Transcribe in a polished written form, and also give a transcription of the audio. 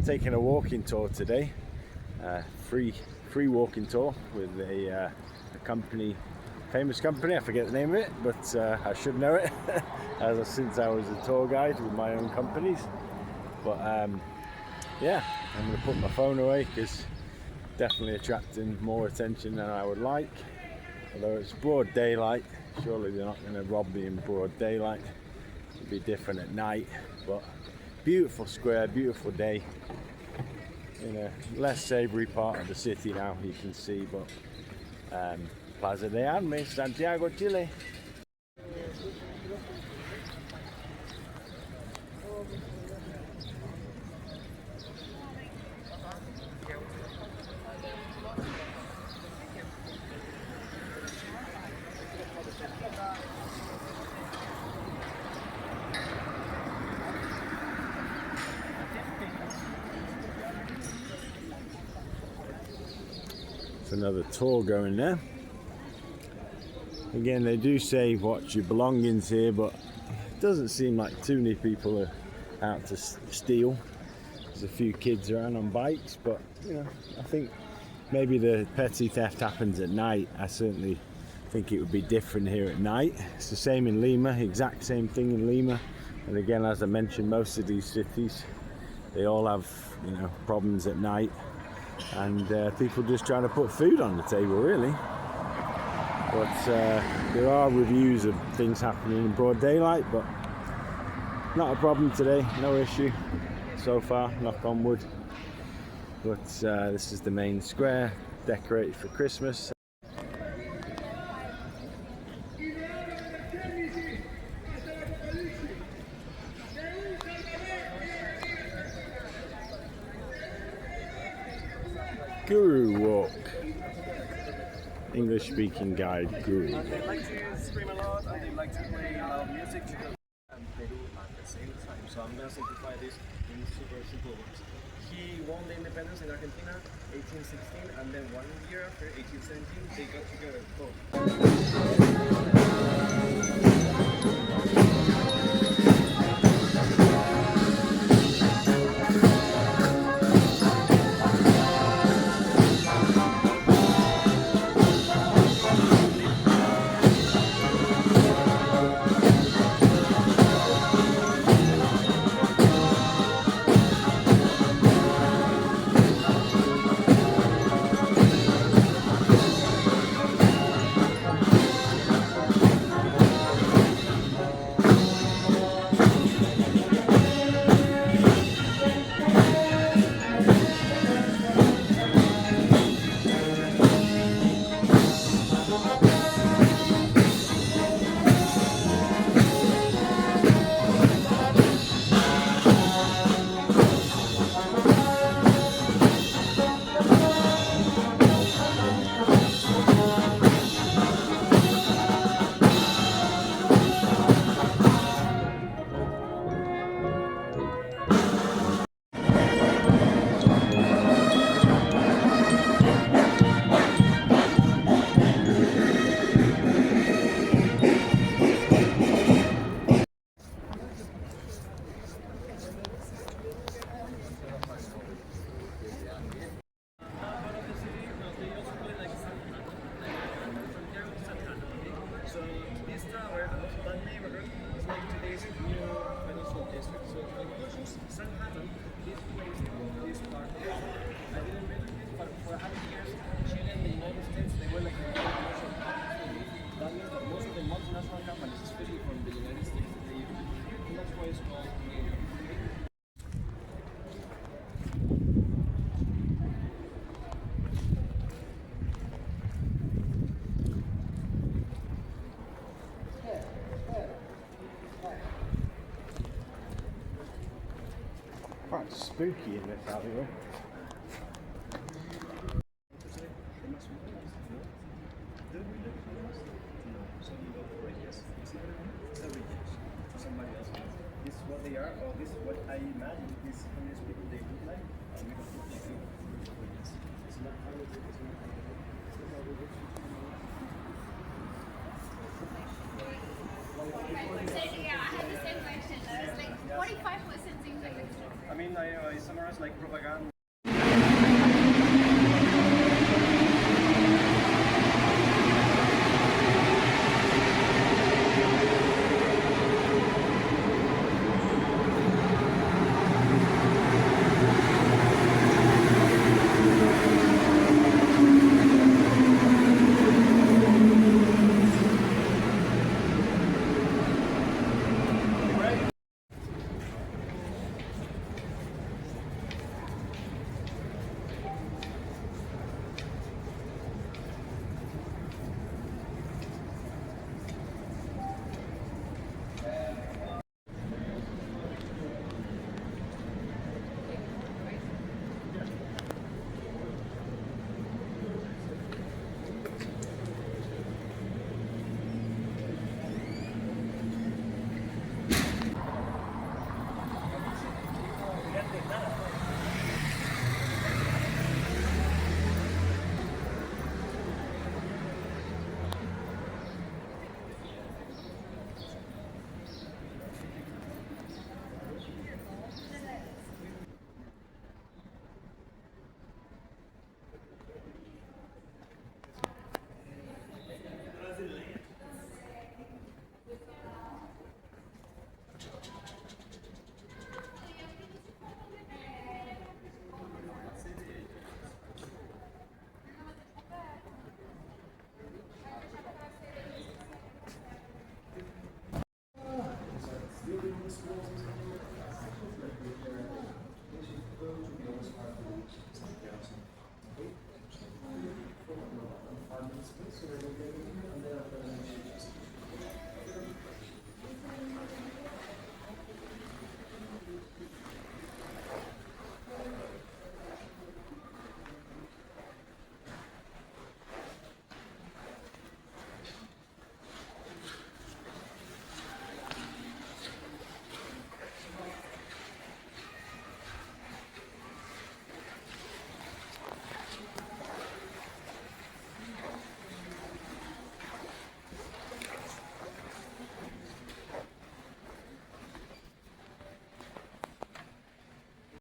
taking a walking tour today, free walking tour with a company, famous company. I forget the name of it, but I should know it since I was a tour guide with my own companies. But yeah, I'm going to put my phone away because definitely attracting more attention than I would like. Although it's broad daylight, surely they're not going to rob me in broad daylight. It'll be different at night. But beautiful square, beautiful day in a less savoury part of the city now, you can see. But Plaza de Armas, Santiago de Chile. Another tour going there. Again, they do say watch your belongings here, but it doesn't seem like too many people are out to steal. There's a few kids around on bikes, but you know, I think maybe the petty theft happens at night. I certainly think it would be different here at night. It's the same in Lima, exact same thing in Lima. And again, as I mentioned, most of these cities, they all have, you know, problems at night. And people just trying to put food on the table, really. But there are reviews of things happening in broad daylight, but not a problem today, no issue so far, knock on wood. But this is the main square, decorated for Christmas. Guru Walk. English speaking guide Guru. They like to scream a lot and they like to play loud music and Peru at the same time. So I'm going to simplify this in super simple words. He won the independence in Argentina 1816, and then 1 year after 1817 they got together both. Quite spooky in this alleyway. This is what they are, or this is what I imagine these homeless people they look like. And we don't think they do. It's not homeless, it's not Yeah, I had the same question. I was like, 45% seems like it's I mean, I summarize like propaganda